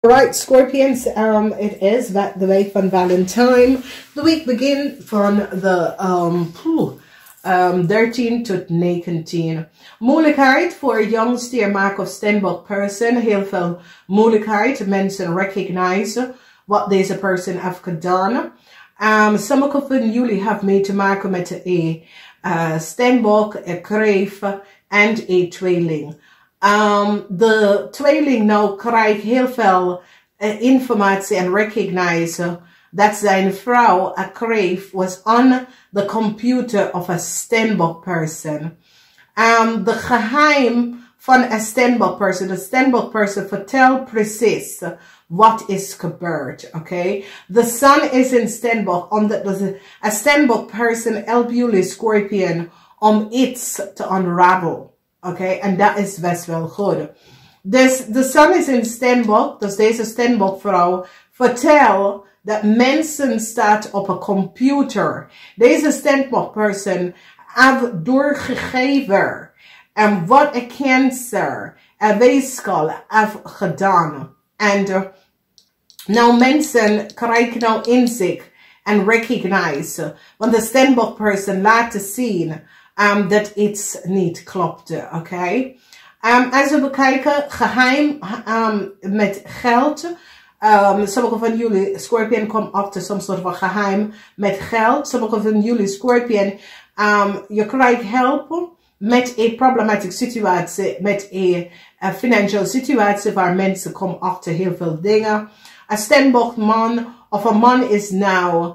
Right, Scorpions, it is the week van Valentine. The week begins from the 13 tot 19. Moeilijkheid voor young steermark of Stenbock person. Heel veel moeilijkheid. Mensen recognize wat deze person heeft gedaan. Sommige van jullie hebben mee te maken met een Stenbock, een kreef en een tweeling. De tweeling nou krijgt heel veel informatie en recognize dat zijn vrouw, a kreef, was on the computer of a Stenbock person. De geheim van een Stenbock person, de Stenbock person vertelt precies wat is gebeurd, oké? The sun is in Stenbock, omdat a Stenbock person help jullie Scorpion om iets te unravel. Oké, en dat is best wel goed. Dus de sun is in Stenbock, dus deze Stenbock vrouw vertel dat mensen staat op een computer. Deze Stenbock person heeft doorgegeven en wat een cancer, een weeskal heeft gedaan. En nou mensen krijgen nou inzicht en recognize, want de Stenbock person laat zien dat iets niet klopte, oké? Als we bekijken, geheim met geld. Sommige van jullie, Scorpion, komen achter some soort van geheim met geld. Sommige van jullie, Scorpion, je krijgt hulp met een problematische situatie, met een financiële situatie waar mensen komen achter heel veel dingen. Een Stenbock man of een man is nou,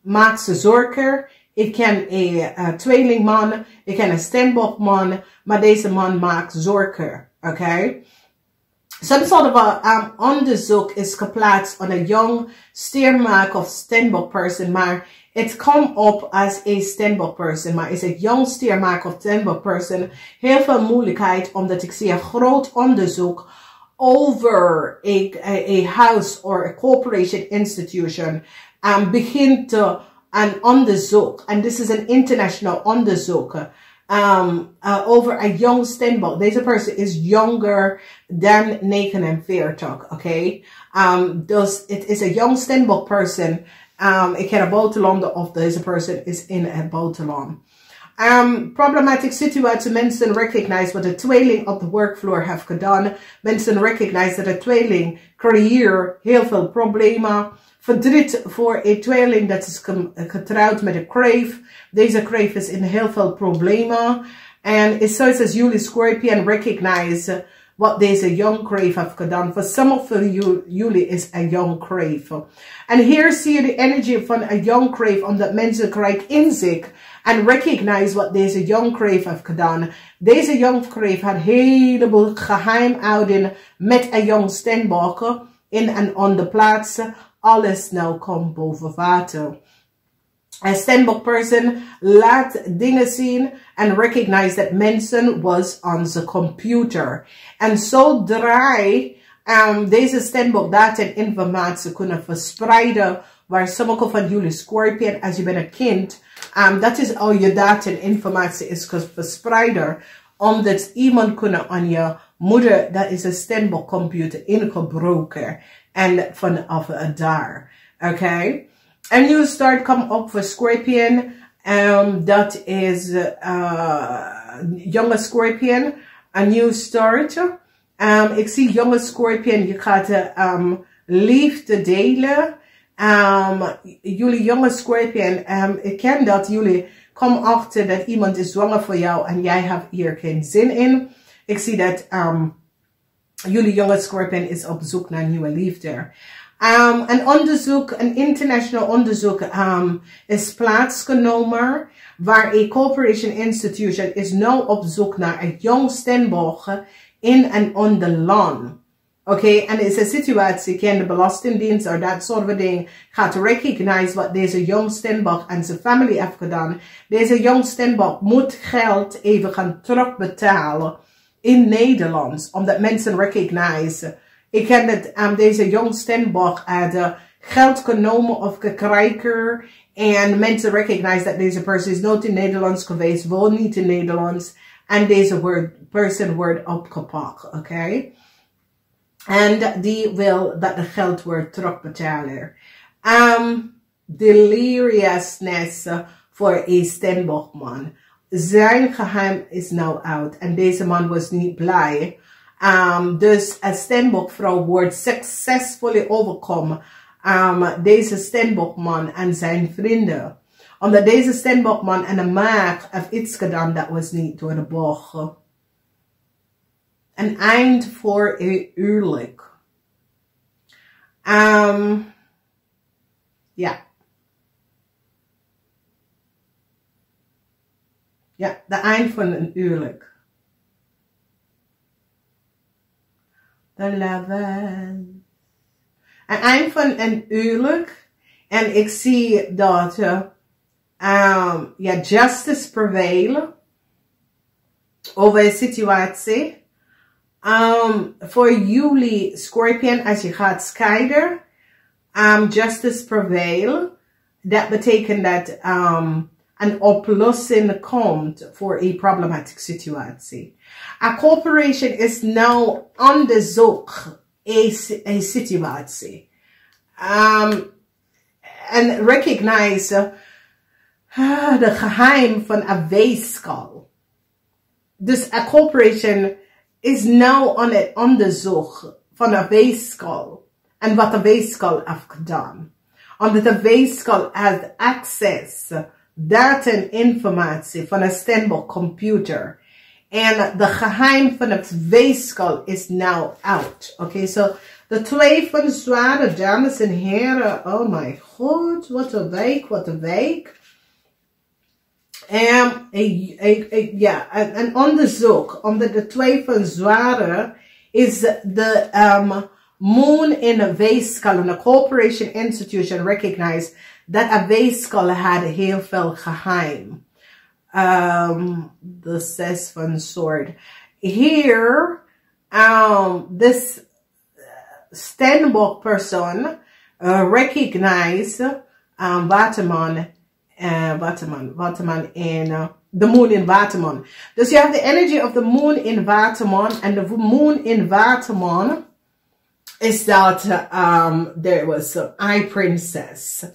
maakt ze zorgen. Ik ken een tweelingman, ik ken een Stenbock man, maar deze man maakt zorgen, oké? Some sort of onderzoek is geplaatst op een young steermark of Stenbock person, maar het komt op als een Stenbock person, maar is een young steermark of Stenbock person heel veel moeilijkheid, omdat ik zie een groot onderzoek over een house or a corporation institution begint te een onderzoek, en dit is een international onderzoek, over een young Stenbock. Deze person is younger than 49, oké? Dus het is een young Stenbock person. Ik ken een buitenlander of deze person is in een buitenland. Problematic situatie, mensen recognize wat de tweeling op de workfloor heeft gedaan. Mensen recognize dat de tweeling creëert heel veel problemen. Verdriet voor een tweeling dat is getrouwd met een kreef. Deze kreef is in heel veel problemen. En is zoals als jullie Scorpion recognize wat deze young kreef heeft gedaan. Voor sommige van jullie is een young kreef. En hier zie je de energie van een young kreef, omdat mensen krijgen inzicht en recognize wat deze young kreef heeft gedaan. Deze young kreef had een heleboel geheimhouding met een young Stenbock in en onder plaatsen. Alles nou komt boven water. Een Stenbock person laat dingen zien en recognize dat mensen was on the computer. En zodra deze Stenbock data en informatie kunnen verspreiden, waar sommige van jullie Scorpion, als je bent een kind, dat is al je data en informatie is verspreiden, omdat iemand kunnen aan je moeder, dat is een Stenbock computer ingebroken. En vanaf daar, oké? Een nieuwe start komt op voor Scorpion. Dat is jonge Scorpion. Een nieuwe start. Ik zie jonge Scorpion, je gaat liefde delen. Jullie jonge Scorpion, ik ken dat jullie komen achter dat iemand is zwanger voor jou en jij hebt hier geen zin in. Ik zie dat jullie jonge Scorpion is op zoek naar nieuwe liefde. Een onderzoek, een international onderzoek is plaatsgenomen waar een corporation institution is nu op zoek naar een young Stenbock in en onder land. Oké, en is een situatie, ken de belastingdienst of dat soort van ding gaat recognize wat deze young Stenbock en zijn familie heeft gedaan. Deze young Stenbock moet geld even gaan terugbetalen in Nederlands, omdat mensen recognize. Ik ken dat deze young Stenbock had geld genomen of gekregen en mensen recognize dat deze person is nooit in Nederlands geweest, woont niet in Nederlands en deze person wordt opgepakt, oké? En die wil dat de geld wordt terugbetalen. Deliriousness voor een Steenbokman. Zijn geheim is nou out. En deze man was niet blij. Dus een Steenbokvrouw wordt succesvol overkomen. Deze Steenbokman en zijn vrienden. Omdat deze Steenbokman en de maag heeft iets gedaan dat was niet door de boog. Een eind voor een huwelijk. Ja. Ja, de eind van een huwelijk. De Lovers. Een eind van een huwelijk. En ik zie dat justice prevail over een situatie. Voor jullie, Scorpion, als je gaat scheiden, justice prevail. Dat betekent dat een oplossing komt voor een problematische situatie. A corporation is nou onderzoek een situatie. En recognize de geheim van een weeskal. Dus a corporation is nou aan het onderzoek van een weeskal. En wat de weeskal heeft gedaan. Omdat de weeskal heeft access data en informatie van een Steenbok computer. En de geheim van het weeskal is now out. Oké, so de twee van zware dames en heren. Oh my god, wat een week, wat een week. Een onderzoek, omdat de twee van zware is de moon in a weeskal. En de corporation institution recognized dat een weeskal had heel veel geheim. The 6 van sword. Here, this Steenbok person recognize Waterman in the moon in Waterman. Dus you have the energy of the moon in Waterman, and the moon in Waterman is that there was an eye princess.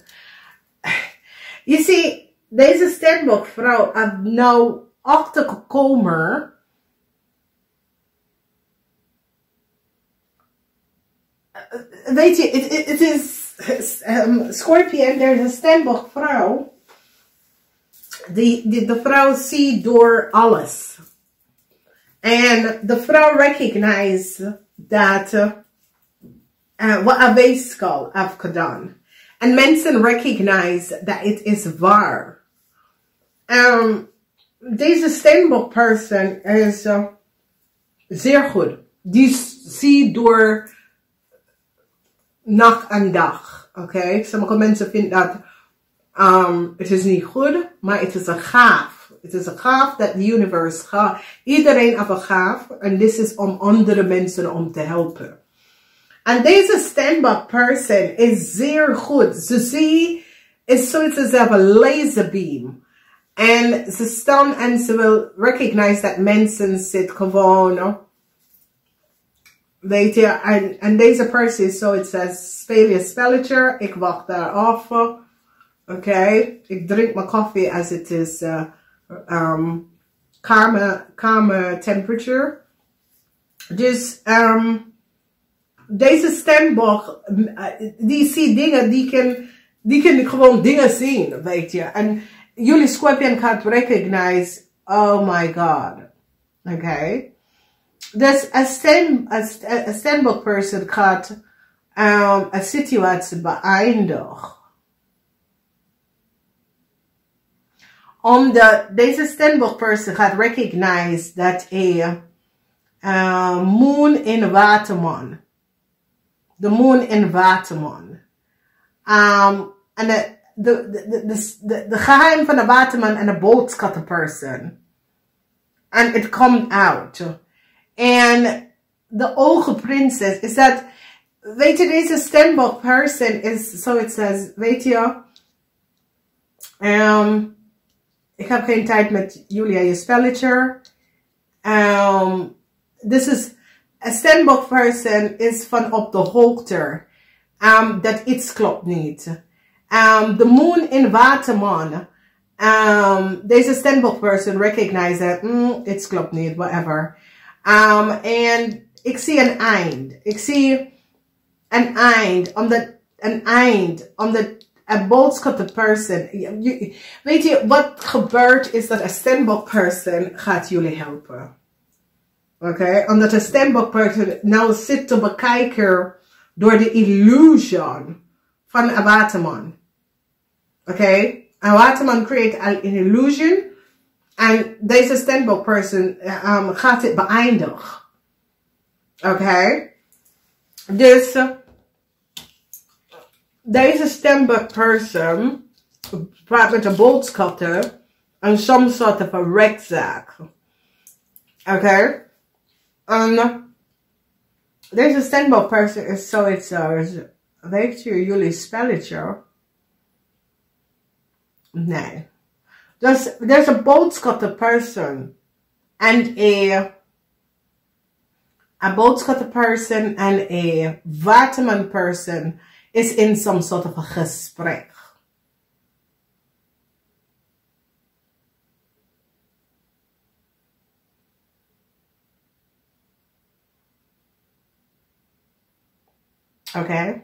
You see, deze Steenbok vrouw heeft nou achtergekomen. Weet je, it is Scorpion, there's a Steenbok vrouw. De vrouw ziet door alles. En de vrouw recognize dat wat een weeskal heeft gedaan. En mensen recognize dat het is waar. Deze Steenbok person is zeer goed. Die ziet door nacht en dag. Oké, sommige mensen vinden dat het is niet goed, maar het is een gaaf. Het is een gaaf dat de universe gaat. Iedereen heeft een gaaf. En dit is om andere mensen om te helpen. En deze Steenbok person is zeer goed. Ze ziet, is zoiets als een laserbeam. En ze staan en ze wil recognize dat mensen zitten gewoon. Weet je, en deze person is zoiets als speel je spelletje. Ik wacht daar af. Oké, ik drink mijn koffie als het is calme temperature. Dus deze Steenbok, die ziet dingen, die kan gewoon dingen zien, weet je. En jullie Scorpion gaat recognize, oh my god. Oké. Dus een Steenbok person gaat een situatie beëindigen. Omdat deze Steenbok person gaat recognize dat een moon in Waterman. De moon in Waterman. En de geheim van de Waterman en de boodschapper person. En het komt out. En de ogen prinses is dat, weet je, deze Steenbok person is zoiets als, weet je, ik heb geen tijd met Julia, je spelletje. This is een Steenbok person is van op de hoogte dat iets klopt niet. The moon in Waterman. Deze Steenbok person recognize that iets klopt niet, whatever. En ik zie een eind. Ik zie een eind, omdat een boodschap de person. Weet je, wat gebeurt is dat een Steenbok person gaat jullie helpen. Oké, omdat een Steenbok person nou zit te bekijken door de illusion van een waterman. Oké, een waterman creëert een illusion en deze Steenbok person gaat het beëindigen. Oké, dus deze Steenbok person praat met een boodschapper en some sort of een rechtszaak. Oké. Deze Steenbok person is zoiets. Weet je jullie spelletje? Nee. Dus there's a boodschapper person and a boodschapper person and a waterman person is in some sort of a gesprek. Okay.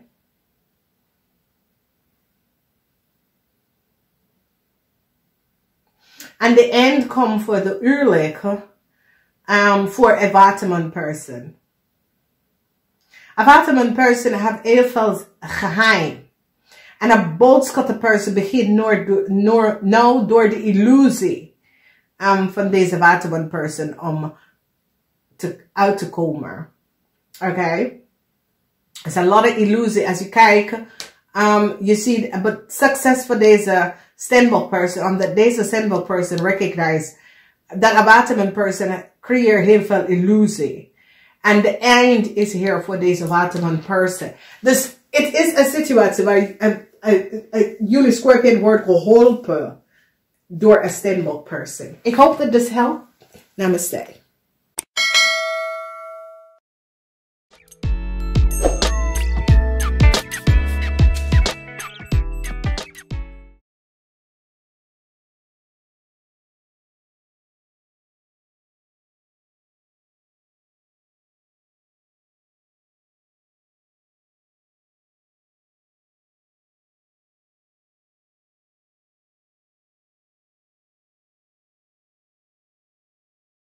And the end come for the huwelijk for a waterman person. A waterman person have heel veel geheim. En een boodschapper person begint nou door de illusie van deze waterman person om uit te komen. Okay? There's a lot of illusie. Als je kijkt, je ziet, but success voor deze Steenbok person, omdat deze Steenbok person recognize dat een waterman person creëert heel veel illusie. And the end is here voor deze waterman person. Dus het is een situatie waar jullie Scorpion wordt geholpen door een Steenbok person. Ik hoop dat dit helpt. Namaste.